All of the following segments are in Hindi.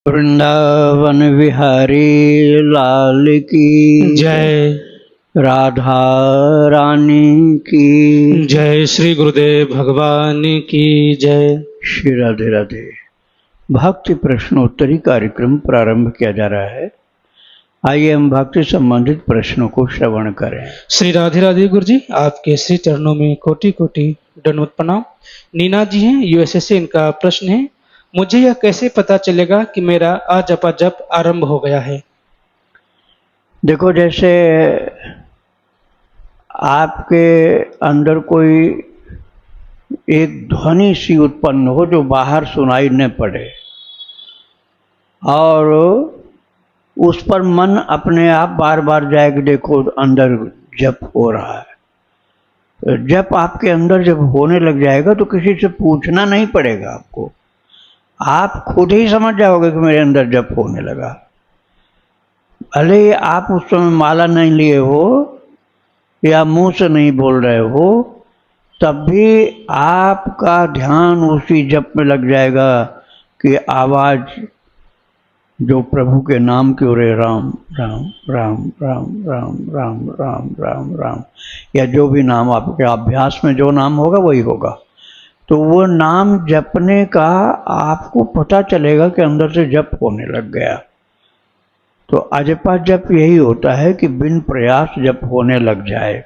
वृंदावन विहारी लाल की जय। राधा रानी की जय। श्री गुरुदेव भगवान की जय। श्री राधे राधे। भक्ति प्रश्नोत्तरी कार्यक्रम प्रारंभ किया जा रहा है। आइए हम भक्ति संबंधित प्रश्नों को श्रवण करें। श्री राधे राधे गुरु जी, आपके श्री चरणों में कोटि कोटि दंडवत प्रणाम। नीना जी हैं यूएसए से, इनका प्रश्न है, मुझे यह कैसे पता चलेगा कि मेरा अजपा जप आरंभ हो गया है? देखो, जैसे आपके अंदर कोई एक ध्वनि सी उत्पन्न हो जो बाहर सुनाई न पड़े और उस पर मन अपने आप बार बार जाए कि देखो अंदर जप हो रहा है। जप आपके अंदर जब होने लग जाएगा तो किसी से पूछना नहीं पड़ेगा आपको, आप खुद ही समझ जाओगे कि मेरे अंदर जप होने लगा। भले ही आप उस समय माला नहीं लिए हो या मुंह से नहीं बोल रहे हो, तब भी आपका ध्यान उसी जप में लग जाएगा कि आवाज जो प्रभु के नाम की ओर है, राम राम राम राम राम राम राम राम राम, या जो भी नाम आपके अभ्यास में जो नाम होगा वही होगा। तो वो नाम जपने का आपको पता चलेगा कि अंदर से जप होने लग गया। तो अजपा जप यही होता है कि बिन प्रयास जप होने लग जाए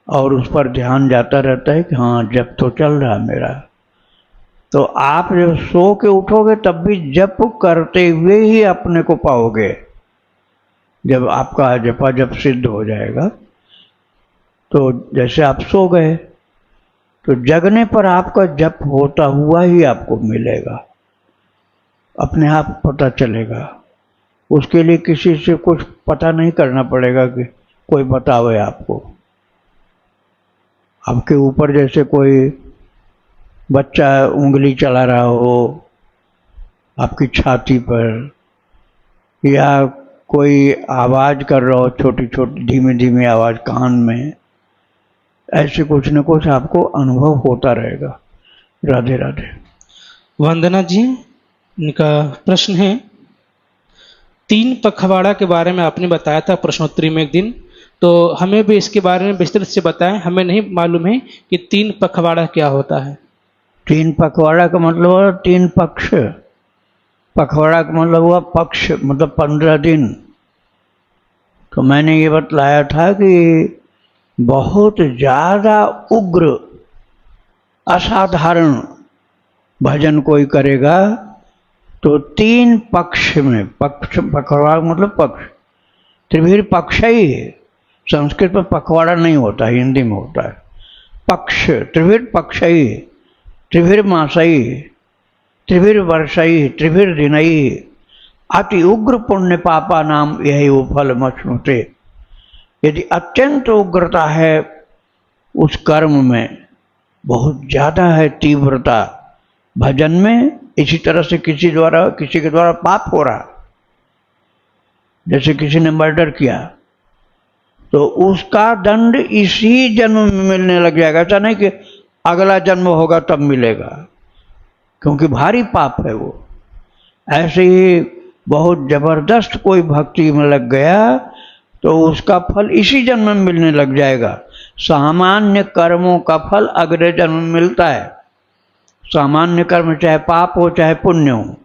और उस पर ध्यान जाता रहता है कि हाँ जप तो चल रहा है मेरा। तो आप जब सो के उठोगे तब भी जप करते हुए ही अपने को पाओगे। जब आपका अजपा जप सिद्ध हो जाएगा तो जैसे आप सो गए तो जगने पर आपका जप होता हुआ ही आपको मिलेगा, अपने आप पता चलेगा। उसके लिए किसी से कुछ पता नहीं करना पड़ेगा कि कोई बतावे आपको। आपके ऊपर जैसे कोई बच्चा उंगली चला रहा हो आपकी छाती पर, या कोई आवाज कर रहा हो छोटी छोटी धीमी धीमी आवाज कान में, ऐसे कुछ न कुछ आपको अनुभव होता रहेगा। राधे राधे। वंदना जी, इनका प्रश्न है, 3 पखवाड़ा के बारे में आपने बताया था प्रश्नोत्तरी में एक दिन, तो हमें भी इसके बारे में विस्तृत से बताएं। हमें नहीं मालूम है कि 3 पखवाड़ा क्या होता है। 3 पखवाड़ा का मतलब हुआ 3 पक्ष। पखवाड़ा का मतलब हुआ पक्ष, मतलब 15 दिन। तो मैंने ये बतलाया था कि बहुत ज्यादा उग्र असाधारण भजन कोई करेगा तो 3 पक्ष में, पक्ष पखवाड़ा मतलब पक्ष, त्रिभिर पक्ष ही है। संस्कृत में पखवाड़ा नहीं होता, हिंदी में होता है पक्ष। त्रिभिर पक्ष ही, त्रिभिर मासई, त्रिभिर वर्षई, त्रिभिर दिनई, अति उग्र पुण्य पापा नाम यही वो फल मश्नुते। यदि अत्यंत उग्रता है उस कर्म में, बहुत ज्यादा है तीव्रता भजन में, इसी तरह से किसी के द्वारा पाप हो रहा, जैसे किसी ने मर्डर किया तो उसका दंड इसी जन्म में मिलने लग जाएगा। ऐसा नहीं कि अगला जन्म होगा तब मिलेगा, क्योंकि भारी पाप है वो। ऐसे ही बहुत जबरदस्त कोई भक्ति में लग गया तो उसका फल इसी जन्म में मिलने लग जाएगा। सामान्य कर्मों का फल अगले जन्म में मिलता है। सामान्य कर्म चाहे पाप हो चाहे पुण्य हो,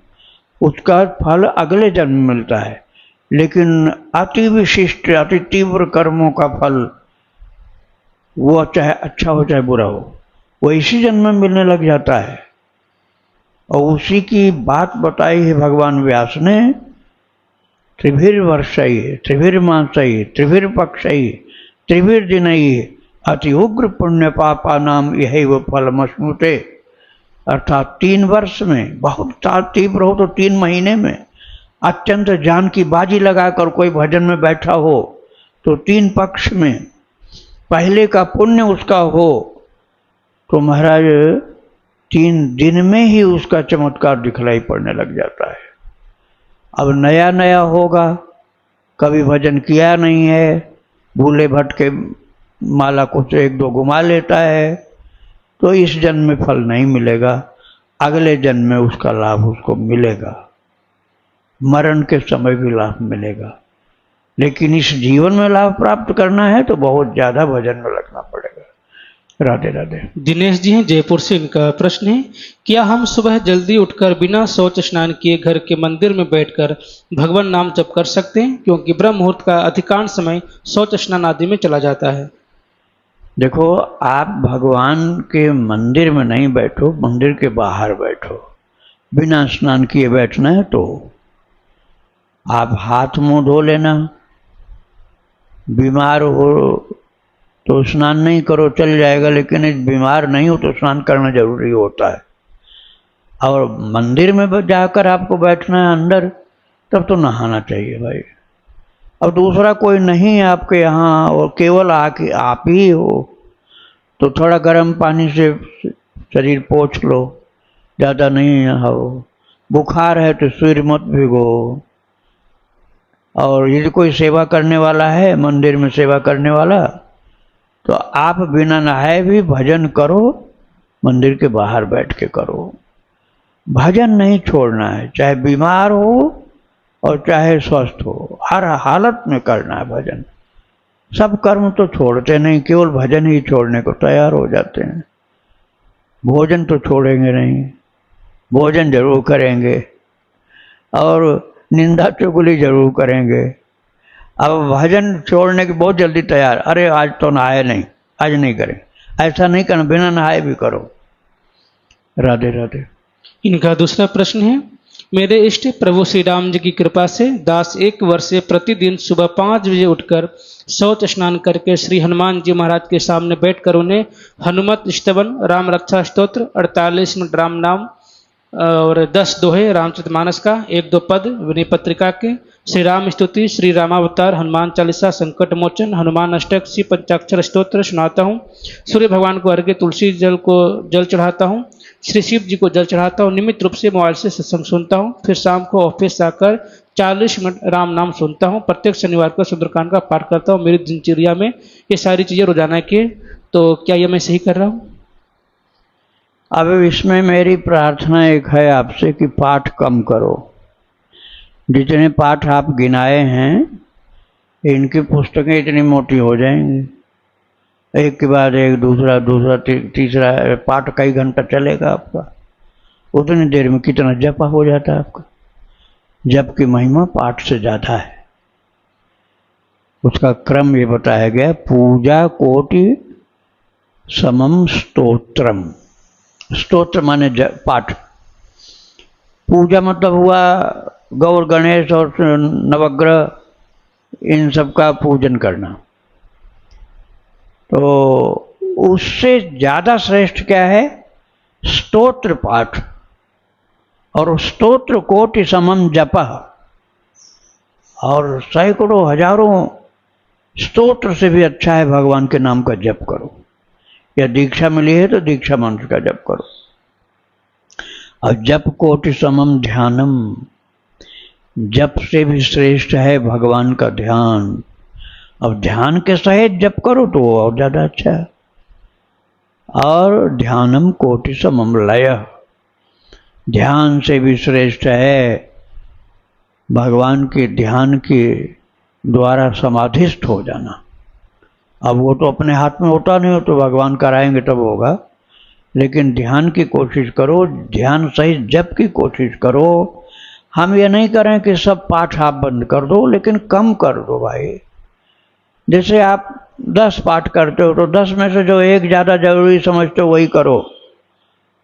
उसका फल अगले जन्म में मिलता है। लेकिन अति विशिष्ट अति तीव्र कर्मों का फल, वो चाहे अच्छा हो चाहे बुरा हो, वो इसी जन्म में मिलने लग जाता है। और उसी की बात बताई है भगवान व्यास ने। त्रिभिर वर्षई, त्रिभिर मासई, त्रिभिर पक्षई, त्रिभिर दिनई, अति उग्र पुण्य पापा नाम यही वो फल मश्नुते। अर्थात 3 वर्ष में, बहुत तीव्र हो तो 3 महीने में, अत्यंत जान की बाजी लगाकर कोई भजन में बैठा हो तो 3 पक्ष में पहले का पुण्य उसका हो तो महाराज 3 दिन में ही उसका चमत्कार दिखलाई पड़ने लग जाता है। अब नया नया होगा, कभी भजन किया नहीं है, भूले भटके माला कुछ 1-2 घुमा लेता है, तो इस जन्म में फल नहीं मिलेगा, अगले जन्म में उसका लाभ उसको मिलेगा। मरण के समय भी लाभ मिलेगा। लेकिन इस जीवन में लाभ प्राप्त करना है तो बहुत ज़्यादा भजन में लगना पड़ेगा। राधे राधे। दिनेश जी हैं जयपुर से, इनका प्रश्न है, क्या हम सुबह जल्दी उठकर बिना शौच स्नान किए घर के मंदिर में बैठकर भगवान नाम जप कर सकते हैं, क्योंकि ब्रह्म मुहूर्त का अधिकांश समय शौच स्नान आदि में चला जाता है। देखो, आप भगवान के मंदिर में नहीं बैठो, मंदिर के बाहर बैठो। बिना स्नान किए बैठना है तो आप हाथ मुंह धो लेना। बीमार हो तो स्नान नहीं करो, चल जाएगा, लेकिन बीमार नहीं हो तो स्नान करना जरूरी होता है। और मंदिर में जाकर आपको बैठना है अंदर, तब तो नहाना चाहिए भाई। अब दूसरा कोई नहीं है आपके यहाँ और केवल आके आप ही हो, तो थोड़ा गर्म पानी से शरीर पोंछ लो, ज़्यादा नहीं नहाओ। बुखार है तो सिर मत भिगो। और यदि कोई सेवा करने वाला है, मंदिर में सेवा करने वाला, तो आप बिना नहाए भी भजन करो, मंदिर के बाहर बैठ के करो। भजन नहीं छोड़ना है, चाहे बीमार हो और चाहे स्वस्थ हो, हर हालत में करना है भजन। सब कर्म तो छोड़ते नहीं, केवल भजन ही छोड़ने को तैयार हो जाते हैं। भोजन तो छोड़ेंगे नहीं, भोजन जरूर करेंगे और निंदा चुगली जरूर करेंगे। अब भजन छोड़ने की बहुत जल्दी तैयार, अरे आज तो नहाए नहीं, आज नहीं करें। ऐसा नहीं करना, बिना नहाए भी करो। राधे राधे। इनका दूसरा प्रश्न है, मेरे इष्ट प्रभु श्री राम जी की कृपा से दास 1 वर्ष से प्रतिदिन सुबह 5 बजे उठकर शौच स्नान करके श्री हनुमान जी महाराज के सामने बैठकर उन्हें हनुमत स्तवन, राम रक्षा स्तोत्र, 48 मिनट राम नाम और 10 दोहे रामचरितमानस का, 1-2 पद विनय पत्रिका के, श्री राम स्तुति, श्री रामावतार, हनुमान चालीसा, संकट मोचन, हनुमान अष्टक, श्री पंचाक्षर स्तोत्र सुनाता हूँ। सूर्य भगवान को अर्घ्य, तुलसी जल को जल चढ़ाता हूँ, श्री शिव जी को जल चढ़ाता हूँ। नियमित रूप से मोबाइल से सत्संग सुनता हूँ। फिर शाम को ऑफिस आकर 40 मिनट राम नाम सुनता हूँ। प्रत्येक शनिवार को सुंदरकांड का पाठ करता हूँ। मेरी दिनचर्या में ये सारी चीज़ें रोजाना की, तो क्या ये मैं सही कर रहा हूँ? अब इसमें मेरी प्रार्थना एक है आपसे कि पाठ कम करो। जितने पाठ आप गिनाए हैं, इनकी पुस्तकें इतनी मोटी हो जाएंगी, एक के बाद एक, दूसरा दूसरा तीसरा पाठ कई घंटा चलेगा आपका। उतनी देर में कितना जप हो जाता है आपका। जप की महिमा पाठ से ज़्यादा है। उसका क्रम ये बताया गया, पूजा कोटि समम स्तोत्रम। स्तोत्र माने पाठ। पूजा मतलब हुआ गौर गणेश और नवग्रह, इन सब का पूजन करना। तो उससे ज़्यादा श्रेष्ठ क्या है? स्तोत्र पाठ। और स्तोत्र कोटि समम जपः, और सैकड़ों हजारों स्तोत्र से भी अच्छा है भगवान के नाम का जप करो। या दीक्षा मिली है तो दीक्षा मंत्र का जप करो। और जप कोटि समम ध्यानम, जप से भी श्रेष्ठ है भगवान का ध्यान। अब ध्यान के सहित जप करो तो और ज़्यादा अच्छा है। और ध्यानम कोटि समम लय, ध्यान से भी श्रेष्ठ है भगवान के ध्यान के द्वारा समाधिस्थ हो जाना। अब वो तो अपने हाथ में होता नहीं हो, तो भगवान कराएंगे तब होगा। लेकिन ध्यान की कोशिश करो, ध्यान सहित जप की कोशिश करो। हम ये नहीं करें कि सब पाठ आप बंद कर दो, लेकिन कम कर दो भाई। जैसे आप 10 पाठ करते हो तो 10 में से जो एक ज़्यादा जरूरी समझते हो वही करो,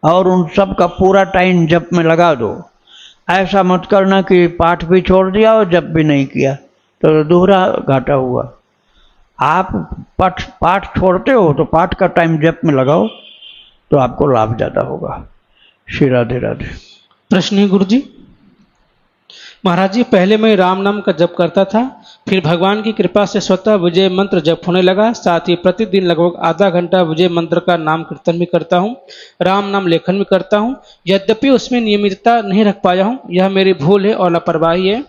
और उन सब का पूरा टाइम जप में लगा दो। ऐसा मत करना कि पाठ भी छोड़ दिया और जप भी नहीं किया, तो दोहरा घाटा हुआ। आप पाठ छोड़ते हो तो पाठ का टाइम जप में लगाओ, तो आपको लाभ ज़्यादा होगा। श्री राधे राधे। प्रश्न है गुरु जी, महाराज जी, पहले मैं राम नाम का जप करता था, फिर भगवान की कृपा से स्वतः विजय मंत्र जप होने लगा। साथ ही प्रतिदिन लगभग आधा घंटा विजय मंत्र का नाम कीर्तन भी करता हूँ, राम नाम लेखन भी करता हूँ। यद्यपि उसमें नियमितता नहीं रख पाया हूँ, यह मेरी भूल है और लापरवाही है।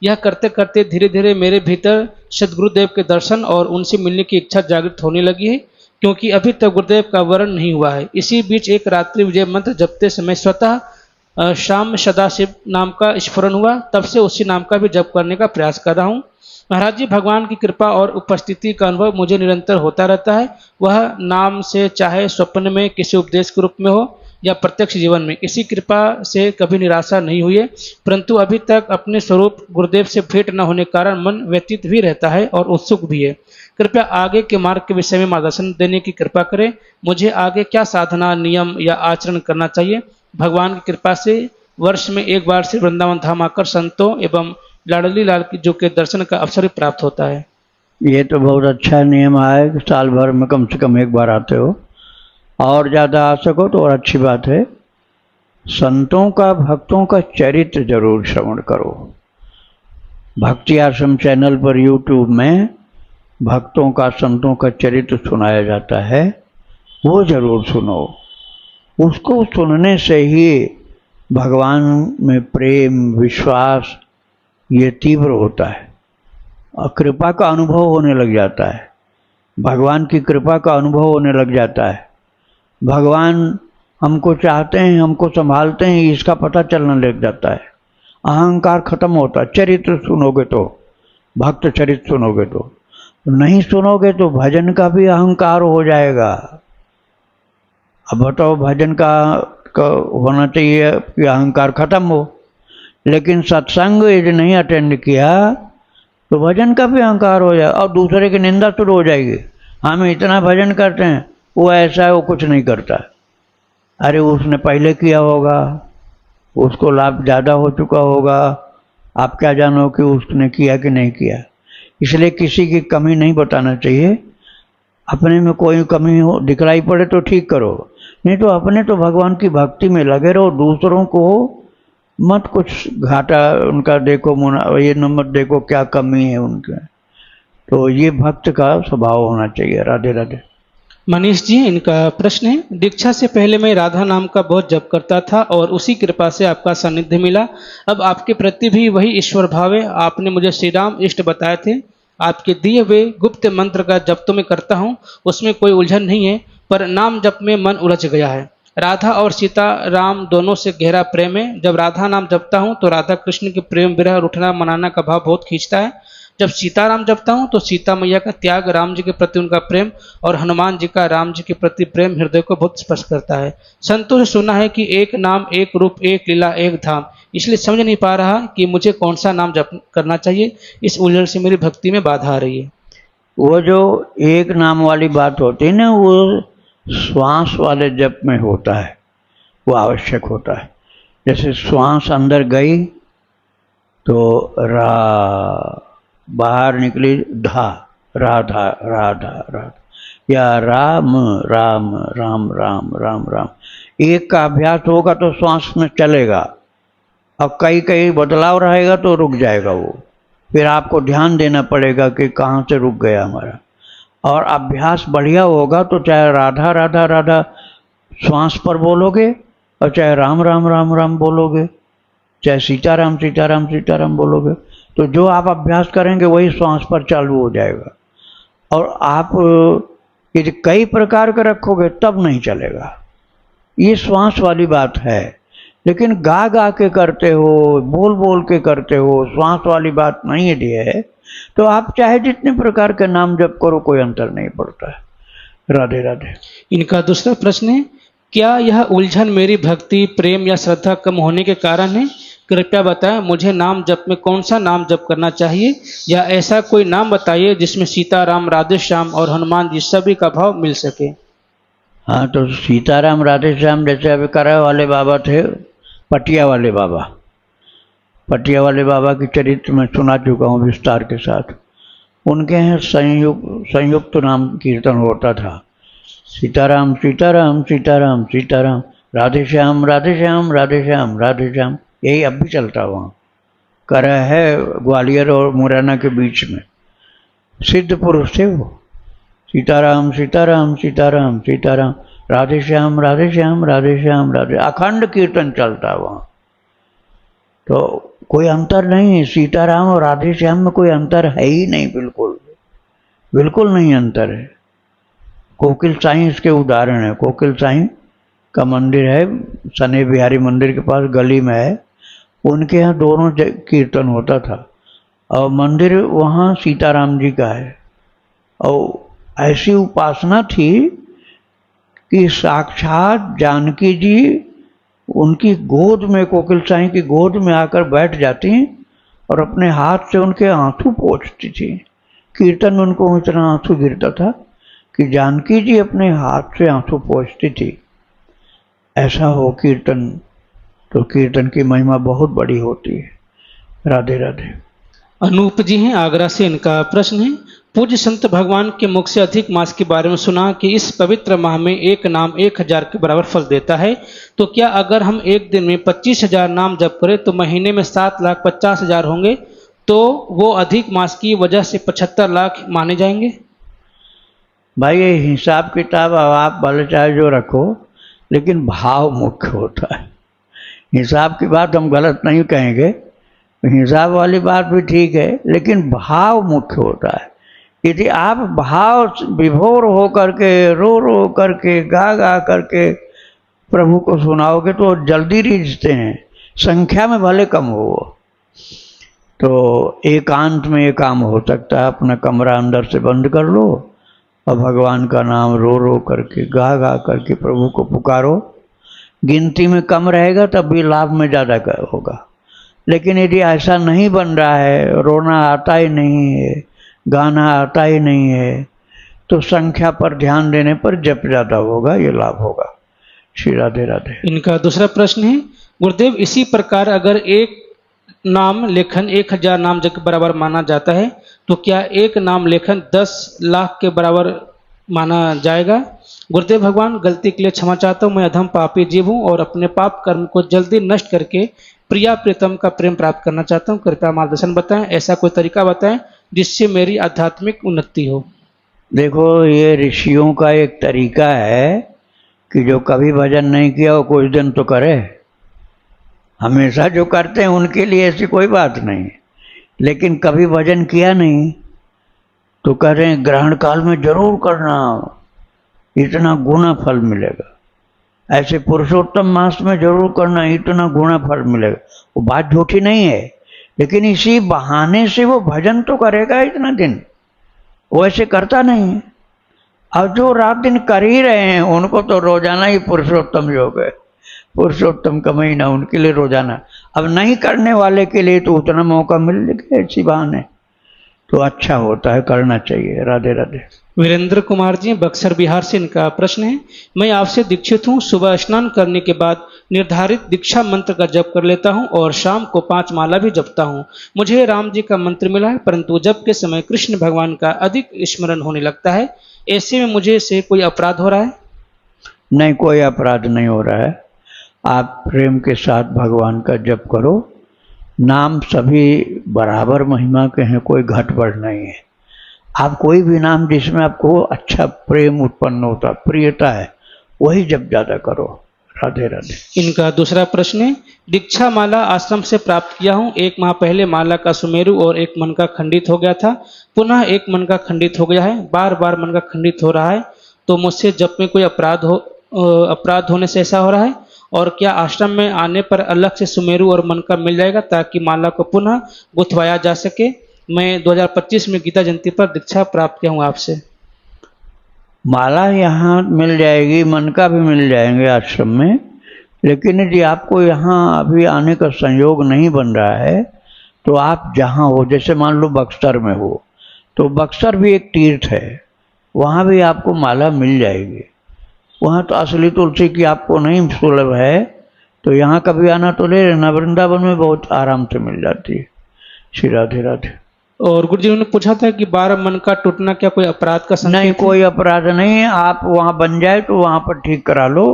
यह करते करते धीरे धीरे मेरे भीतर सदगुरुदेव के दर्शन और उनसे मिलने की इच्छा जागृत होने लगी है, क्योंकि अभी तक गुरुदेव का वर्ण नहीं हुआ है। इसी बीच एक रात्रि विजय मंत्र जपते समय स्वतः शाम में सदाशिव नाम का स्फुरन हुआ, तब से उसी नाम का भी जप करने का प्रयास कर रहा हूँ। महाराज जी, भगवान की कृपा और उपस्थिति का अनुभव मुझे निरंतर होता रहता है। वह नाम से चाहे स्वप्न में किसी उपदेश के रूप में हो या प्रत्यक्ष जीवन में, इसी कृपा से कभी निराशा नहीं हुई है। परंतु अभी तक अपने स्वरूप गुरुदेव से भेंट न होने के कारण मन व्यतीत भी रहता है और उत्सुक भी है। कृपया आगे के मार्ग के विषय में मार्गदर्शन देने की कृपा करें। मुझे आगे क्या साधना, नियम या आचरण करना चाहिए? भगवान की कृपा से वर्ष में एक बार से वृंदावन धाम आकर संतों एवं लाडली लाल की जो के दर्शन का अवसर भी प्राप्त होता है। ये तो बहुत अच्छा नियम है कि साल भर में कम से कम एक बार आते हो, और ज़्यादा आ सको तो और अच्छी बात है। संतों का, भक्तों का चरित्र जरूर श्रवण करो। भक्ति आश्रम चैनल पर यूट्यूब में भक्तों का, संतों का चरित्र सुनाया जाता है, वो जरूर सुनो। उसको सुनने से ही भगवान में प्रेम, विश्वास ये तीव्र होता है और कृपा का अनुभव होने लग जाता है। भगवान की कृपा का अनुभव होने लग जाता है। भगवान हमको चाहते हैं, हमको संभालते हैं, इसका पता चलने लग जाता है। अहंकार खत्म होता है। चरित्र सुनोगे तो, भक्त चरित्र सुनोगे तो, नहीं सुनोगे तो भजन का भी अहंकार हो जाएगा। अब बताओ, भजन का होना चाहिए कि अहंकार खत्म हो, लेकिन सत्संग यदि नहीं अटेंड किया तो भजन का भी अहंकार हो जाए और दूसरे की निंदा शुरू हो जाएगी। हम इतना भजन करते हैं, वो ऐसा है, वो कुछ नहीं करता। अरे उसने पहले किया होगा, उसको लाभ ज़्यादा हो चुका होगा, आप क्या जानो कि उसने किया कि नहीं किया। इसलिए किसी की कमी नहीं बताना चाहिए। अपने में कोई कमी हो दिखलाई पड़े तो ठीक करो, नहीं तो अपने तो भगवान की भक्ति में लगे रहो। दूसरों को मत कुछ घाटा उनका देखो, ये मत देखो क्या कमी है उनके। तो ये भक्त का स्वभाव होना चाहिए। राधे राधे। मनीष जी, इनका प्रश्न है, दीक्षा से पहले मैं राधा नाम का बहुत जप करता था और उसी कृपा से आपका सानिध्य मिला। अब आपके प्रति भी वही ईश्वर भाव है। आपने मुझे श्री राम इष्ट बताए थे। आपके दिए हुए गुप्त मंत्र का जप तो मैं करता हूँ, उसमें कोई उलझन नहीं है, पर नाम जप में मन उलझ गया है। राधा और सीता राम दोनों से गहरा प्रेम है। जब राधा नाम जपता हूँ तो राधा कृष्ण के प्रेम, विरह, उठना मनाना का भाव बहुत खींचता है। जब सीताराम जपता हूँ तो सीता मैया का त्याग, राम जी के प्रति उनका प्रेम और हनुमान जी का राम जी के प्रति प्रेम हृदय को बहुत स्पर्श करता है। संतों से सुना है कि एक नाम, एक रूप, एक लीला, एक धाम। इसलिए समझ नहीं पा रहा कि मुझे कौन सा नाम जप करना चाहिए। इस उलझन से मेरी भक्ति में बाधा आ रही है। वो जो एक नाम वाली बात होती है ना, वो श्वास वाले जप में होता है, वो आवश्यक होता है। जैसे श्वास अंदर गई तो रा, बाहर निकली धा, राधा राधा राधा, या राम राम राम राम राम राम। एक का अभ्यास होगा तो श्वास में चलेगा, अब कई कई बदलाव रहेगा तो रुक जाएगा वो। फिर आपको ध्यान देना पड़ेगा कि कहाँ से रुक गया हमारा। और अभ्यास बढ़िया होगा तो चाहे राधा राधा राधा श्वास पर बोलोगे और चाहे राम राम राम राम बोलोगे, चाहे सीताराम सीताराम सीताराम बोलोगे, तो जो आप अभ्यास करेंगे वही श्वास पर चालू हो जाएगा। और आप यदि कई प्रकार का रखोगे तब नहीं चलेगा। ये श्वास वाली बात है। लेकिन गा गा के करते हो, बोल बोल के करते हो, श्वास वाली बात नहीं है, तो आप चाहे जितने प्रकार के नाम जप करो कोई अंतर नहीं पड़ता है। राधे राधे। इनका दूसरा प्रश्न है, क्या यह उलझन मेरी भक्ति, प्रेम या श्रद्धा कम होने के कारण है? कृपया बताएं मुझे नाम जप में कौन सा नाम जप करना चाहिए, या ऐसा कोई नाम बताइए जिसमें सीताराम, राधे श्याम और हनुमान जी सभी का भाव मिल सके। हाँ, तो सीताराम राधे श्याम जैसे अभी करा वाले बाबा थे, पटिया वाले बाबा, पटिया वाले बाबा की चरित्र में सुना चुका हूँ विस्तार के साथ। उनके यहाँ संयुक्त नाम कीर्तन होता था। सीताराम सीताराम सीताराम सीताराम, राधे श्याम राधे श्याम राधे श्याम राधे श्याम, यही अब भी चलता वहाँ। करा है ग्वालियर और मुरैना के बीच में, सिद्ध पुरुष थे वो। सीताराम सीताराम सीताराम सीताराम, राधे श्याम राधे श्याम राधे श्याम राधे, अखंड कीर्तन चलता है वहाँ। तो कोई अंतर नहीं है, सीताराम और राधे श्याम में कोई अंतर है ही नहीं, बिल्कुल बिल्कुल नहीं अंतर है। कोकिल साईं इसके उदाहरण है। कोकिल साईं का मंदिर है, सने बिहारी मंदिर के पास गली में है। उनके यहाँ दोनों कीर्तन होता था। और मंदिर वहाँ सीताराम जी का है। और ऐसी उपासना थी कि साक्षात जानकी जी उनकी गोद में, कोकिल साईं की गोद में आकर बैठ जाती और अपने हाथ से उनके आंसू पोंछती थी। कीर्तन में उनको इतना आंसू गिरता था कि जानकी जी अपने हाथ से आंसू पोंछती थी। ऐसा हो कीर्तन, तो कीर्तन की महिमा बहुत बड़ी होती है। राधे राधे। अनूप जी हैं आगरा से, इनका प्रश्न है, पूज्य संत भगवान के मुख से अधिक मास के बारे में सुना कि इस पवित्र माह में एक नाम 1000 के बराबर फल देता है, तो क्या अगर हम एक दिन में 25,000 नाम जप करें तो महीने में 7,50,000 होंगे, तो वो अधिक मास की वजह से 75 लाख माने जाएंगे? भाई ये हिसाब किताब अब आप भले चाहे जो रखो, लेकिन भाव मुख्य होता है। हिसाब की बात हम गलत नहीं कहेंगे, हिसाब वाली बात भी ठीक है, लेकिन भाव मुख्य होता है। यदि आप भाव विभोर हो करके, रो करके, गा करके प्रभु को सुनाओगे तो जल्दी रिझते हैं, संख्या में भले कम हो। तो एकांत में ये काम हो सकता है, अपना कमरा अंदर से बंद कर लो और भगवान का नाम रो करके, गा करके प्रभु को पुकारो। गिनती में कम रहेगा तब भी लाभ में ज़्यादा होगा। लेकिन यदि ऐसा नहीं बन रहा है, रोना आता ही नहीं है, गाना आता ही नहीं है, तो संख्या पर ध्यान देने पर जप ज़्यादा होगा, ये लाभ होगा। श्री राधे राधे। इनका दूसरा प्रश्न है, गुरुदेव इसी प्रकार अगर एक नाम लेखन 1000 नाम जप के बराबर माना जाता है, तो क्या एक नाम लेखन 10 लाख के बराबर माना जाएगा? गुरुदेव भगवान, गलती के लिए क्षमा चाहता हूँ, मैं अधम पापी जीव हूँ और अपने पाप कर्म को जल्दी नष्ट करके प्रिया प्रीतम का प्रेम प्राप्त करना चाहता हूँ, कृपया मार्गदर्शन बताएं, ऐसा कोई तरीका बताएं जिससे मेरी आध्यात्मिक उन्नति हो। देखो, ये ऋषियों का एक तरीका है कि जो कभी भजन नहीं किया वो कुछ दिन तो करे। हमेशा जो करते हैं उनके लिए ऐसी कोई बात नहीं, लेकिन कभी भजन किया नहीं तो कह रहे हैं ग्रहण काल में जरूर करना, इतना गुना फल मिलेगा। ऐसे पुरुषोत्तम मास में जरूर करना, इतना गुना फल मिलेगा। वो बात झूठी नहीं है, लेकिन इसी बहाने से वो भजन तो करेगा इतना दिन, वो ऐसे करता नहीं है। अब जो रात दिन कर ही रहे हैं उनको तो रोजाना ही पुरुषोत्तम योग है, पुरुषोत्तम का महीना उनके लिए रोजाना। अब नहीं करने वाले के लिए तो उतना मौका मिल गया इसी बहाने, तो अच्छा होता है, करना चाहिए। राधे राधे। वीरेंद्र कुमार जी बक्सर बिहार से, इनका प्रश्न है, मैं आपसे दीक्षित हूँ, सुबह स्नान करने के बाद निर्धारित दीक्षा मंत्र का जप कर लेता हूँ और शाम को 5 माला भी जपता हूँ। मुझे राम जी का मंत्र मिला है, परंतु जप के समय कृष्ण भगवान का अधिक स्मरण होने लगता है। ऐसे में मुझे से कोई अपराध हो रहा है? नहीं, कोई अपराध नहीं हो रहा है। आप प्रेम के साथ भगवान का जप करो। नाम सभी बराबर महिमा के हैं, कोई घट बढ़ नहीं है। आप कोई भी नाम जिसमें आपको अच्छा प्रेम उत्पन्न होता, प्रियता है, वही जप ज़्यादा करो। राधे राधे। इनका दूसरा प्रश्न है, दीक्षा माला आश्रम से प्राप्त किया हूँ, 1 माह पहले माला का सुमेरु और एक मन का खंडित हो गया था, पुनः एक मन का खंडित हो गया है, बार बार मन का खंडित हो रहा है, तो मुझसे जप में कोई अपराध होने से ऐसा हो रहा है? और क्या आश्रम में आने पर अलग से सुमेरु और मन का मिल जाएगा ताकि माला को पुनः गुथवाया जा सके? मैं 2025 में गीता जयंती पर दीक्षा प्राप्त किया हूँ आपसे। माला यहाँ मिल जाएगी, मन का भी मिल जाएंगे आश्रम में, लेकिन यदि आपको यहाँ अभी आने का संयोग नहीं बन रहा है तो आप जहाँ हो, जैसे मान लो बक्सर में हो, तो बक्सर भी एक तीर्थ है, वहाँ भी आपको माला मिल जाएगी। वहाँ तो असली तुलसी की आपको नहीं सुलभ है, तो यहाँ कभी आना तो ले लेना, वृंदावन में बहुत आराम से मिल जाती है। श्री राधे राधे। और गुरु जी ने पूछा था कि 12 मन का टूटना क्या कोई अपराध का संकेत? नहीं, कोई अपराध नहीं है। आप वहाँ बन जाए तो वहाँ पर ठीक करा लो,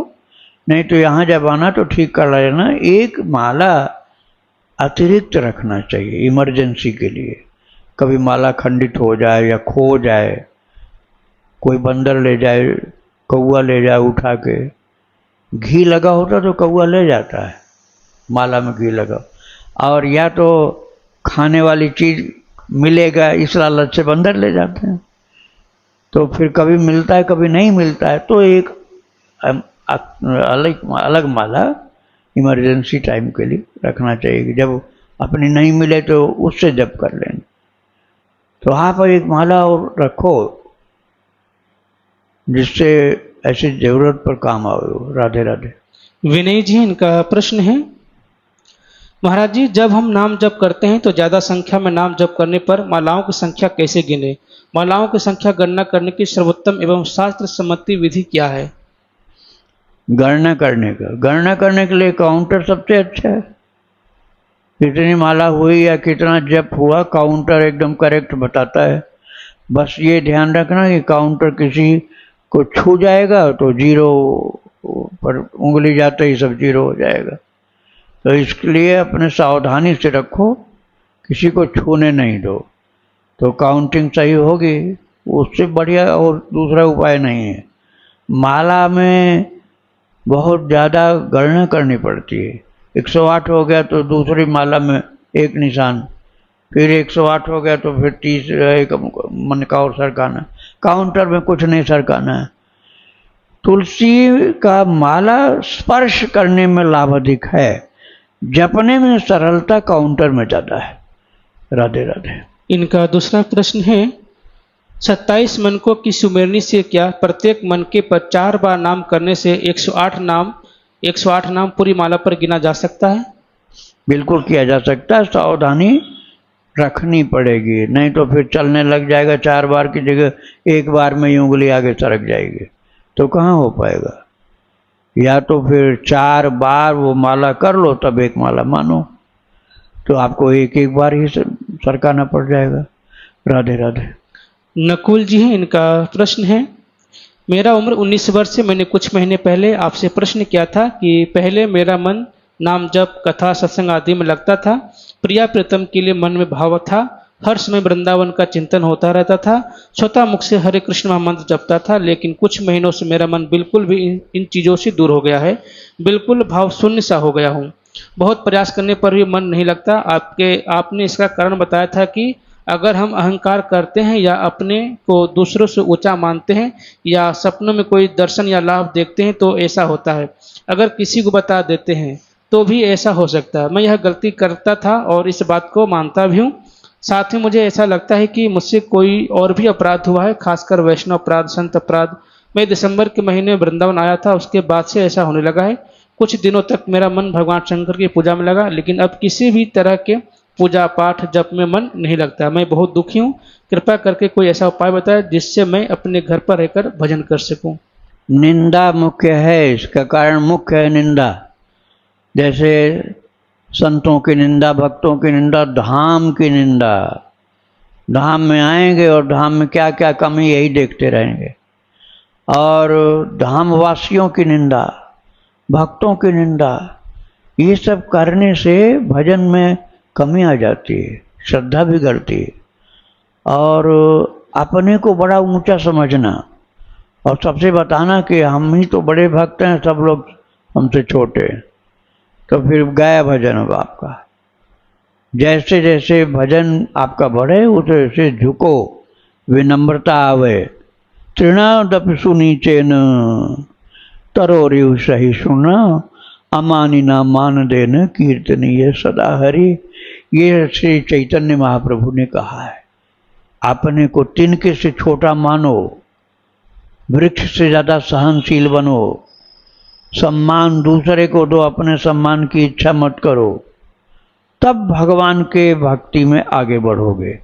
नहीं तो यहाँ जब आना तो ठीक करा लेना। एक माला अतिरिक्त रखना चाहिए इमरजेंसी के लिए, कभी माला खंडित हो जाए या खो जाए, कोई बंदर ले जाए, कौआ ले जाए उठा के। घी लगा होता तो कौआ ले जाता है, माला में घी लगा, और या तो खाने वाली चीज़ मिलेगा इस लालच से बंदर ले जाते हैं, तो फिर कभी मिलता है कभी नहीं मिलता है। तो एक अलग अलग माला इमरजेंसी टाइम के लिए रखना चाहिए, जब अपनी नहीं मिले तो उससे जप कर लें। तो आप एक माला और रखो जिससे ऐसी जरूरत पर काम आवे। राधे राधे। विनय जी, इनका प्रश्न है, महाराज जी जब हम नाम जप करते हैं तो ज्यादा संख्या में नाम जप करने पर मालाओं की संख्या कैसे गिने? मालाओं की संख्या गणना करने की सर्वोत्तम एवं शास्त्र सम्मति विधि क्या है? गणना करने के लिए काउंटर सबसे अच्छा है। कितनी माला हुई या कितना जप हुआ, काउंटर एकदम करेक्ट बताता है। बस ये ध्यान रखना कि काउंटर किसी को छू जाएगा तो जीरो पर उंगली जाते ही सब जीरो हो जाएगा। तो इसके लिए अपने सावधानी से रखो, किसी को छूने नहीं दो, तो काउंटिंग सही होगी। उससे बढ़िया और दूसरा उपाय नहीं है। माला में बहुत ज़्यादा गणना करनी पड़ती है। 108 हो गया तो दूसरी माला में एक निशान, फिर 108 हो गया तो फिर तीसरा एक मन का और सरकाना। काउंटर में कुछ नहीं सरकाना है। तुलसी का माला स्पर्श करने में लाभ अधिक है, जपने में सरलता काउंटर में ज़्यादा है। राधे राधे। इनका दूसरा प्रश्न है, 27 मनकों की सुमेरनी से क्या प्रत्येक मनके पर 4 बार नाम करने से 108 नाम पूरी माला पर गिना जा सकता है? बिल्कुल किया जा सकता है, सावधानी रखनी पड़ेगी, नहीं तो फिर चलने लग जाएगा। 4 बार की जगह एक बार में ही उंगली आगे सरक जाएगी, तो कहाँ हो पाएगा। या तो फिर 4 बार वो माला कर लो तब एक माला मानो, तो आपको एक एक बार ही सरकाना पड़ जाएगा। राधे राधे। नकुल जी हैं, इनका प्रश्न है, मेरा उम्र 19 वर्ष है। मैंने कुछ महीने पहले आपसे प्रश्न किया था कि पहले मेरा मन नाम जप कथा सत्संग आदि में लगता था, प्रिया प्रीतम के लिए मन में भाव था, हर समय वृंदावन का चिंतन होता रहता था, स्वतः मुख से हरे कृष्ण महामंत्र जपता था, लेकिन कुछ महीनों से मेरा मन बिल्कुल भी इन चीज़ों से दूर हो गया है, बिल्कुल भाव शून्य सा हो गया हूँ। बहुत प्रयास करने पर भी मन नहीं लगता। आपने इसका कारण बताया था कि अगर हम अहंकार करते हैं या अपने को दूसरों से ऊंचा मानते हैं या सपनों में कोई दर्शन या लाभ देखते हैं तो ऐसा होता है, अगर किसी को बता देते हैं तो भी ऐसा हो सकता है। मैं यह गलती करता था और इस बात को मानता भी हूँ। साथ ही मुझे ऐसा लगता है कि मुझसे कोई और भी अपराध हुआ है, खासकर वैष्णव अपराध, संत अपराध। मैं दिसंबर के महीने वृंदावन आया था, उसके बाद से ऐसा होने लगा है। कुछ दिनों तक मेरा मन भगवान शंकर की पूजा में लगा, लेकिन अब किसी भी तरह के पूजा पाठ जप में मन नहीं लगता। मैं बहुत दुखी हूँ, कृपया करके कोई ऐसा उपाय बताएं जिससे मैं अपने घर पर रहकर भजन कर सकूं। निंदा मुख्य है, इसका कारण मुख्य है निंदा। जैसे संतों की निंदा, भक्तों की निंदा, धाम की निंदा। धाम में आएंगे और धाम में क्या क्या कमी यही देखते रहेंगे। और धाम वासियों की निंदा, भक्तों की निंदा, ये सब करने से भजन में कमी आ जाती है, श्रद्धा बिगड़ती है। और अपने को बड़ा ऊंचा समझना और सबसे बताना कि हम ही तो बड़े भक्त हैं, सब लोग हमसे छोटे हैं, तो फिर गया भजन अब आपका। जैसे जैसे भजन आपका बढ़े उसे वैसे झुको, विनम्रता आवे। तृणादपि सुनीचेन तरोरिव सही सुना, अमानिना मान देन कीर्तनीय सदा हरि। ये श्री चैतन्य महाप्रभु ने कहा है। अपने को तिनके से छोटा मानो, वृक्ष से ज़्यादा सहनशील बनो, सम्मान दूसरे को दो, अपने सम्मान की इच्छा मत करो, तब भगवान के भक्ति में आगे बढ़ोगे।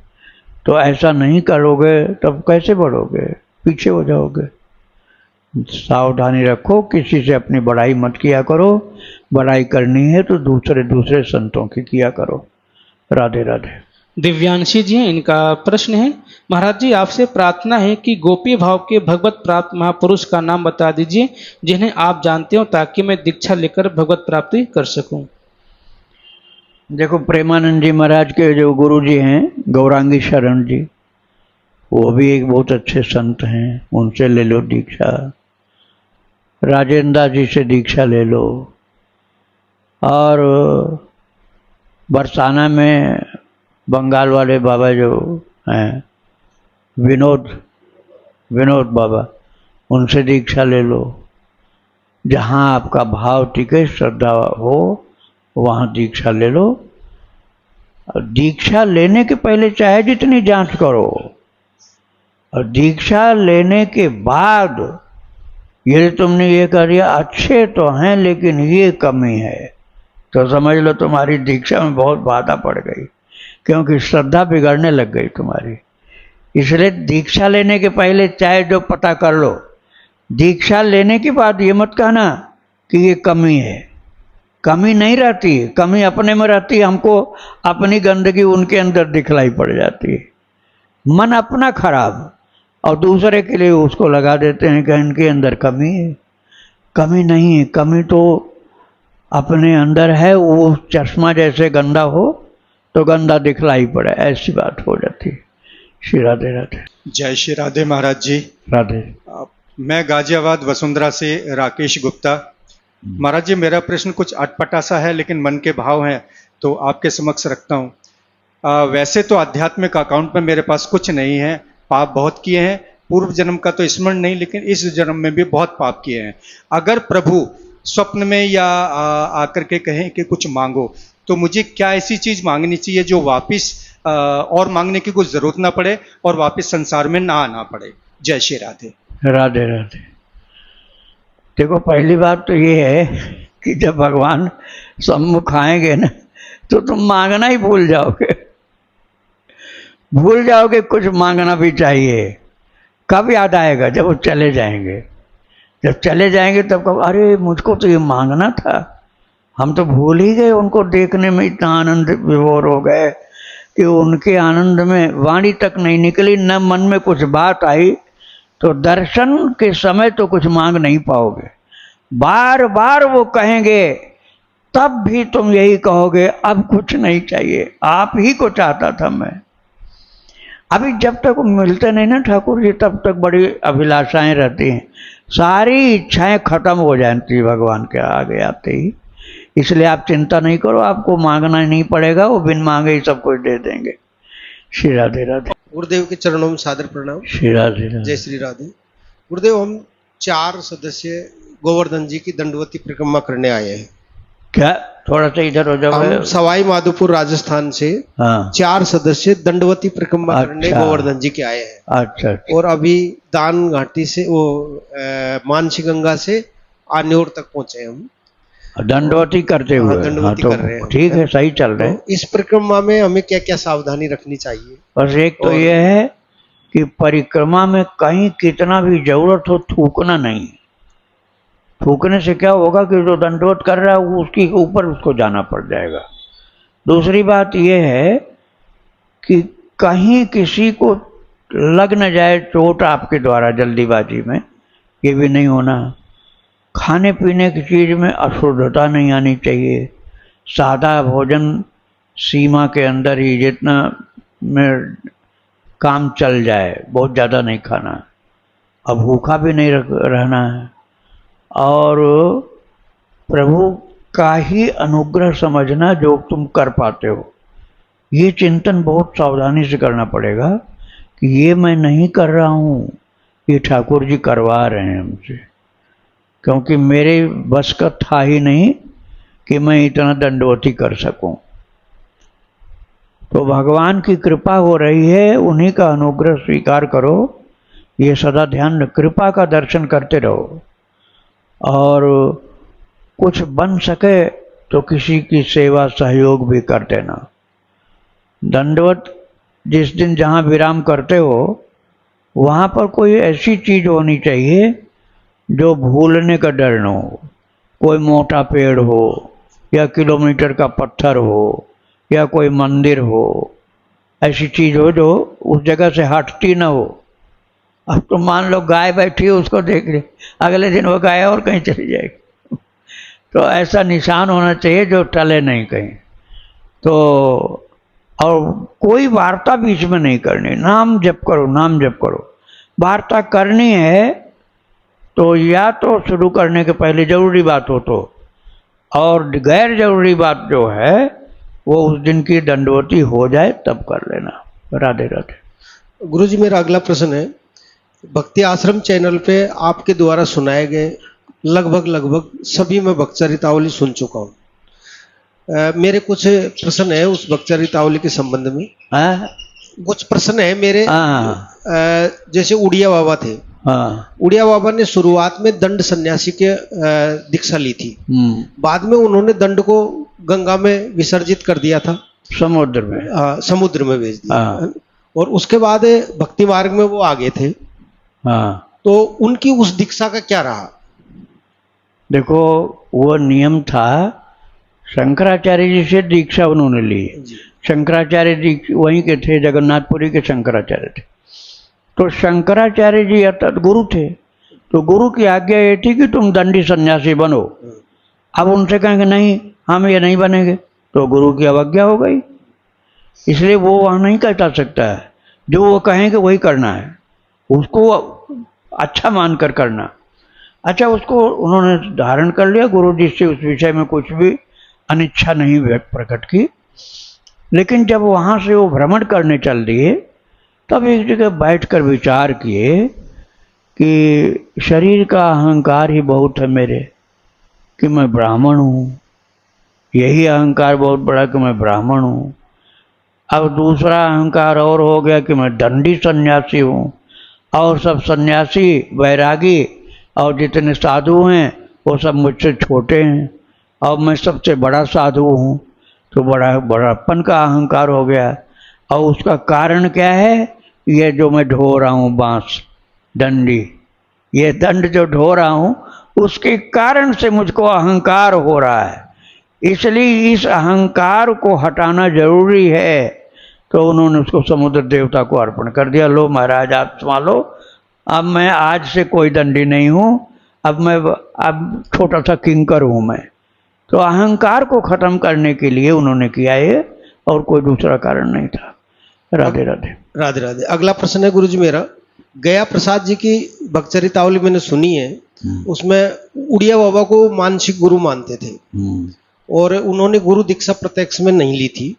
तो ऐसा नहीं करोगे तब कैसे बढ़ोगे, पीछे हो जाओगे। सावधानी रखो, किसी से अपनी बड़ाई मत किया करो। बड़ाई करनी है तो दूसरे संतों की किया करो। राधे राधे। दिव्यांशी जी हैं, इनका प्रश्न है, महाराज जी आपसे प्रार्थना है कि गोपी भाव के भगवत प्राप्त महापुरुष का नाम बता दीजिए जिन्हें आप जानते हो, ताकि मैं दीक्षा लेकर भगवत प्राप्ति कर सकूं। देखो, प्रेमानंद जी महाराज के जो गुरु जी हैं गौरांगी शरण जी, वो भी एक बहुत अच्छे संत हैं, उनसे ले लो दीक्षा। राजेंद्र जी से दीक्षा ले लो। और बरसाना में बंगाल वाले बाबा जो हैं विनोद बाबा, उनसे दीक्षा ले लो। जहाँ आपका भाव टिके, श्रद्धा हो, वहाँ दीक्षा ले लो। और दीक्षा लेने के पहले चाहे जितनी जांच करो, और दीक्षा लेने के बाद यदि तुमने ये कर दिया अच्छे तो हैं लेकिन ये कमी है, तो समझ लो तुम्हारी दीक्षा में बहुत बाधा पड़ गई, क्योंकि श्रद्धा बिगड़ने लग गई तुम्हारी। इसलिए दीक्षा लेने के पहले चाहे जो पता कर लो, दीक्षा लेने के बाद ये मत कहना कि ये कमी है। कमी नहीं रहती, कमी अपने में रहती है, हमको अपनी गंदगी उनके अंदर दिखलाई पड़ जाती है। मन अपना खराब और दूसरे के लिए उसको लगा देते हैं कि इनके अंदर कमी है। कमी नहीं है, कमी तो अपने अंदर है। वो चश्मा जैसे गंदा हो तो गंदा दिखलाई पड़े, ऐसी बात हो जाती है। श्री राधे राधे। जय श्री राधे महाराज जी। राधे। मैं गाजियाबाद वसुंधरा से राकेश गुप्ता। महाराज जी, मेरा प्रश्न कुछ अटपटा सा है लेकिन मन के भाव हैं तो आपके समक्ष रखता हूँ। वैसे तो आध्यात्मिक अकाउंट में मेरे पास कुछ नहीं है, पाप बहुत किए हैं, पूर्व जन्म का तो स्मरण नहीं, लेकिन इस जन्म में भी बहुत पाप किए हैं। अगर प्रभु स्वप्न में या आकर के कहें कि कुछ मांगो, तो मुझे क्या ऐसी चीज मांगनी चाहिए जो वापिस और मांगने की कुछ जरूरत ना पड़े और वापिस संसार में ना आना पड़े? जय श्री राधे। राधे राधे। देखो, पहली बात तो ये है कि जब भगवान सम्मुख आएंगे ना, तो तुम मांगना ही भूल जाओगे। भूल जाओगे कुछ मांगना भी चाहिए। कब याद आएगा? जब वो चले जाएंगे। जब चले जाएंगे तब कब, अरे मुझको तो ये मांगना था, हम तो भूल ही गए। उनको देखने में इतना आनंद विभोर हो गए कि उनके आनंद में वाणी तक नहीं निकली, न मन में कुछ बात आई। तो दर्शन के समय तो कुछ मांग नहीं पाओगे। बार बार वो कहेंगे, तब भी तुम यही कहोगे अब कुछ नहीं चाहिए, आप ही को चाहता था मैं। अभी जब तक वो मिलते नहीं ना ठाकुर जी, तब तक बड़ी अभिलाषाएं रहती हैं। सारी इच्छाएं खत्म हो जाती भगवान के आगे आते ही। इसलिए आप चिंता नहीं करो, आपको मांगना नहीं पड़ेगा, वो बिन मांगे ही सब कुछ दे देंगे। श्री राधे राधे। गुरुदेव के चरणों में सादर प्रणाम। श्री राधे राधे। जय श्री राधे। गुरुदेव, हम 4 सदस्य गोवर्धन जी की दंडवती परिक्रमा करने आए हैं। क्या? थोड़ा सा इधर हो जाओ। हम सवाई माधोपुर राजस्थान से 4 सदस्य दंडवती परिक्रमा करने गोवर्धन जी के आए हैं। अच्छा। और अभी दान घाटी से वो मानसी गंगा से आन्योर तक पहुंचे हम दंडवती करते हुए। दंडवती कर रहे हैं। ठीक है, सही चल रहे हैं। तो इस परिक्रमा में हमें क्या क्या सावधानी रखनी चाहिए? बस एक तो ये है कि परिक्रमा में कहीं कितना भी जरूरत हो, थूकना नहीं। थूकने से क्या होगा कि जो दंडवत कर रहा है उसके ऊपर उसको जाना पड़ जाएगा। दूसरी बात यह है कि कहीं किसी को लग न जाए चोट आपके द्वारा जल्दीबाजी में, ये भी नहीं होना। खाने पीने की चीज़ में अशुद्धता नहीं आनी चाहिए। सादा भोजन सीमा के अंदर ही, जितना में काम चल जाए, बहुत ज़्यादा नहीं खाना। अब भूखा भी नहीं रहना है। और प्रभु का ही अनुग्रह समझना जो तुम कर पाते हो। ये चिंतन बहुत सावधानी से करना पड़ेगा कि ये मैं नहीं कर रहा हूँ, ये ठाकुर जी करवा रहे हैं हमसे, क्योंकि मेरे बस का था ही नहीं कि मैं इतना दंडवती कर सकूं। तो भगवान की कृपा हो रही है, उन्हीं का अनुग्रह स्वीकार करो। ये सदा ध्यान, कृपा का दर्शन करते रहो। और कुछ बन सके तो किसी की सेवा सहयोग भी कर देना। दंडवत जिस दिन जहाँ विराम करते हो, वहाँ पर कोई ऐसी चीज़ होनी चाहिए जो भूलने का डर न हो। कोई मोटा पेड़ हो, या किलोमीटर का पत्थर हो, या कोई मंदिर हो, ऐसी चीज़ हो जो उस जगह से हटती ना हो। अब तो मान लो गाय बैठी है, उसको देख ले, अगले दिन वो गाय और कहीं चली जाएगी। तो ऐसा निशान होना चाहिए जो टले नहीं कहीं। तो और कोई वार्ता बीच में नहीं करनी। नाम जप करो, नाम जप करो। वार्ता करनी है तो या तो शुरू करने के पहले जरूरी बात हो तो, और गैर जरूरी बात जो है वो उस दिन की दंडवती हो जाए तब कर लेना। राधे राधे। गुरुजी, मेरा अगला प्रश्न है, भक्ति आश्रम चैनल पे आपके द्वारा सुनाए गए लगभग सभी मैं भक्तचरितावली सुन चुका हूँ। मेरे कुछ प्रश्न है उस भक्तचरितावली के संबंध में। हाँ कुछ प्रश्न है मेरे। हाँ जैसे उड़िया बाबा थे। हाँ उड़िया बाबा ने शुरुआत में दंड सन्यासी के दीक्षा ली थी। बाद में उन्होंने दंड को गंगा में विसर्जित कर दिया था, समुद्र में, समुद्र में भेज दिया। हाँ। और उसके बाद भक्ति मार्ग में वो आगे थे। हाँ तो उनकी उस दीक्षा का क्या रहा? देखो, वो नियम था, शंकराचार्य जी से दीक्षा उन्होंने ली। शंकराचार्य जी वहीं के थे, जगन्नाथपुरी के शंकराचार्य थे। तो शंकराचार्य जी अर्थात गुरु थे, तो गुरु की आज्ञा ये थी कि तुम दंडी सन्यासी बनो। अब उनसे कहेंगे नहीं हम ये नहीं बनेंगे, तो गुरु की अवज्ञा हो गई। इसलिए वो वहाँ नहीं कर सकता है, जो वो कहेंगे वही करना है, उसको अच्छा मानकर करना। अच्छा, उसको उन्होंने धारण कर लिया, गुरु जी से उस विषय में कुछ भी अनिच्छा नहीं व्यक्त प्रकट की। लेकिन जब वहाँ से वो भ्रमण करने चल दिए, तब एक जगह बैठकर विचार किए कि शरीर का अहंकार ही बहुत है मेरे, कि मैं ब्राह्मण हूँ। यही अहंकार बहुत बड़ा कि मैं ब्राह्मण हूँ। अब दूसरा अहंकार और हो गया कि मैं दंडी सन्यासी हूँ, और सब सन्यासी वैरागी और जितने साधु हैं वो सब मुझसे छोटे हैं, और मैं सबसे बड़ा साधु हूँ। तो बड़ापन का अहंकार हो गया। और उसका कारण क्या है? ये जो मैं ढो रहा हूँ बांस, डंडी, ये दंड जो ढो रहा हूँ, उसके कारण से मुझको अहंकार हो रहा है। इसलिए इस अहंकार को हटाना जरूरी है। तो उन्होंने उसको समुद्र देवता को अर्पण कर दिया। लो महाराज, आप संभालो, अब मैं आज से कोई दंडी नहीं हूँ, अब छोटा सा किंकर हूँ मैं। तो अहंकार को खत्म करने के लिए उन्होंने किया ये, और कोई दूसरा कारण नहीं था। राधे राधे। राधे राधे। अगला प्रश्न है गुरुजी मेरा, गया प्रसाद जी की भक्तचरितावली मैंने सुनी है, उसमें उड़िया बाबा को मानसिक गुरु मानते थे, और उन्होंने गुरु दीक्षा प्रत्यक्ष में नहीं ली थी,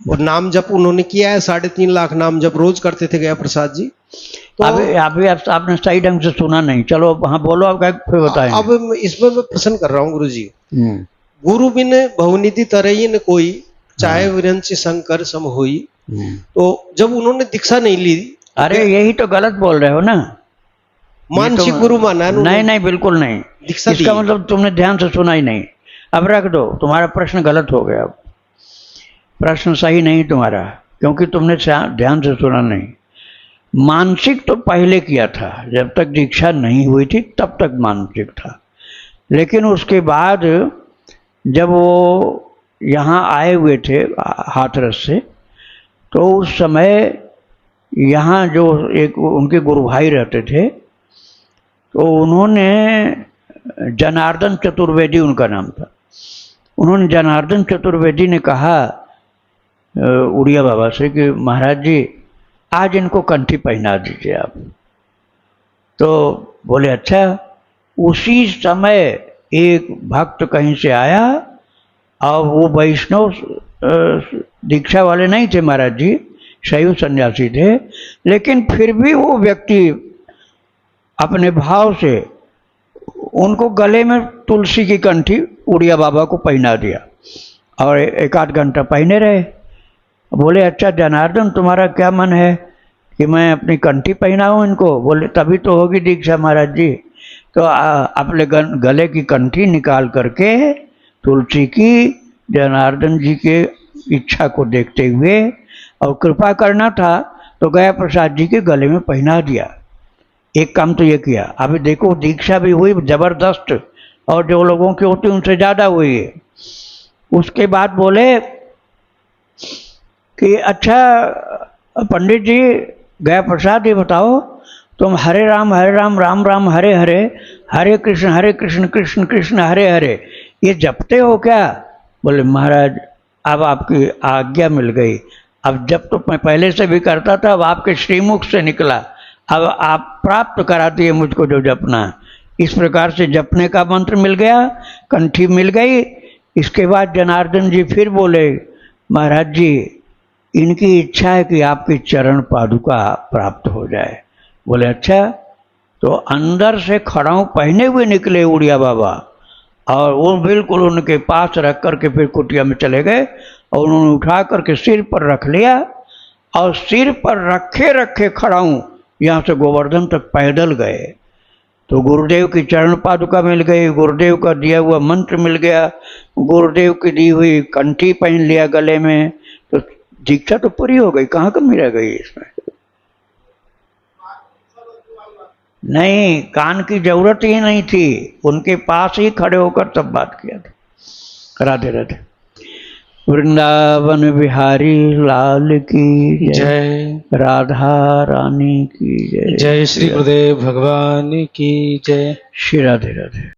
और नाम जप उन्होंने किया है, 3.5 लाख नाम जप रोज करते थे गया प्रसाद जी। तो अभी आपने सही ढंग से सुना नहीं। चलो हाँ बोलो, आप फिर बताएं। अब इसमें मैं प्रश्न कर रहा हूँ गुरुजी, गुरु बिन बहुनिधि तरही न कोई, चाहे विरंच शंकर सम होई। तो जब उन्होंने दीक्षा नहीं ली, अरे यही तो गलत बोल रहे हो ना। मानसिक गुरु माना है? नहीं बिल्कुल नहीं। इसका मतलब तुमने ध्यान से सुना ही नहीं। अब रख दो, तुम्हारा प्रश्न गलत हो गया। प्रश्न सही नहीं तुम्हारा, क्योंकि तुमने ध्यान से सुना नहीं। मानसिक तो पहले किया था, जब तक दीक्षा नहीं हुई थी तब तक मानसिक था। लेकिन उसके बाद जब वो यहाँ आए हुए थे हाथरस से, तो उस समय यहाँ जो एक उनके गुरु भाई रहते थे, तो उन्होंने जनार्दन चतुर्वेदी उनका नाम था, उन्होंने जनार्दन चतुर्वेदी ने कहा उड़िया बाबा से कि महाराज जी आज इनको कंठी पहना दीजिए आप। तो बोले अच्छा। उसी समय एक भक्त कहीं से आया, और वो वैष्णव दीक्षा वाले नहीं थे महाराज जी, शैव सन्यासी थे, लेकिन फिर भी वो व्यक्ति अपने भाव से उनको गले में तुलसी की कंठी उड़िया बाबा को पहना दिया, और 1-8 घंटा पहने रहे। बोले अच्छा जनार्दन, तुम्हारा क्या मन है कि मैं अपनी कंठी पहनाऊं इनको? बोले तभी तो होगी दीक्षा महाराज जी। तो अपने गले की कंठी निकाल करके तुलसी की, जनार्दन जी के इच्छा को देखते हुए, और कृपा करना था तो गया प्रसाद जी के गले में पहना दिया। एक काम तो ये किया। अभी देखो दीक्षा भी हुई जबरदस्त, और जो लोगों की होती उनसे ज़्यादा हुई है। उसके बाद बोले कि अच्छा पंडित जी, गया प्रसाद, ये बताओ तुम हरे राम राम राम हरे हरे, हरे कृष्ण कृष्ण कृष्ण हरे हरे ये जपते हो क्या? बोले महाराज अब आपकी आज्ञा मिल गई। अब जब तो मैं पहले से भी करता था, अब आपके श्रीमुख से निकला, अब आप प्राप्त करा दिए मुझको जो जपना। इस प्रकार से जपने का मंत्र मिल गया, कंठी मिल गई। इसके बाद जनार्दन जी फिर बोले महाराज जी इनकी इच्छा है कि आपकी चरण पादुका प्राप्त हो जाए। बोले अच्छा। तो अंदर से खड़ाऊ पहने हुए निकले उड़िया बाबा, और वो बिल्कुल उनके पास रख करके फिर कुटिया में चले गए और उन्होंने उठा करके सिर पर रख लिया, और सिर पर रखे रखे खड़ाऊ यहाँ से गोवर्धन तक पैदल गए। तो गुरुदेव की चरण पादुका मिल गई, गुरुदेव का दिया हुआ मंत्र मिल गया, गुरुदेव की दी हुई कंठी पहन लिया गले में, तो दीक्षा तो पूरी हो गई, कहाँ कमी रह गई इसमें। नहीं, कान की जरूरत ही नहीं थी, उनके पास ही खड़े होकर तब बात किया था। राधे राधे। वृंदावन बिहारी लाल की जय। राधा रानी की जय। जय श्री गुरुदेव भगवान की जय। श्री राधे राधे।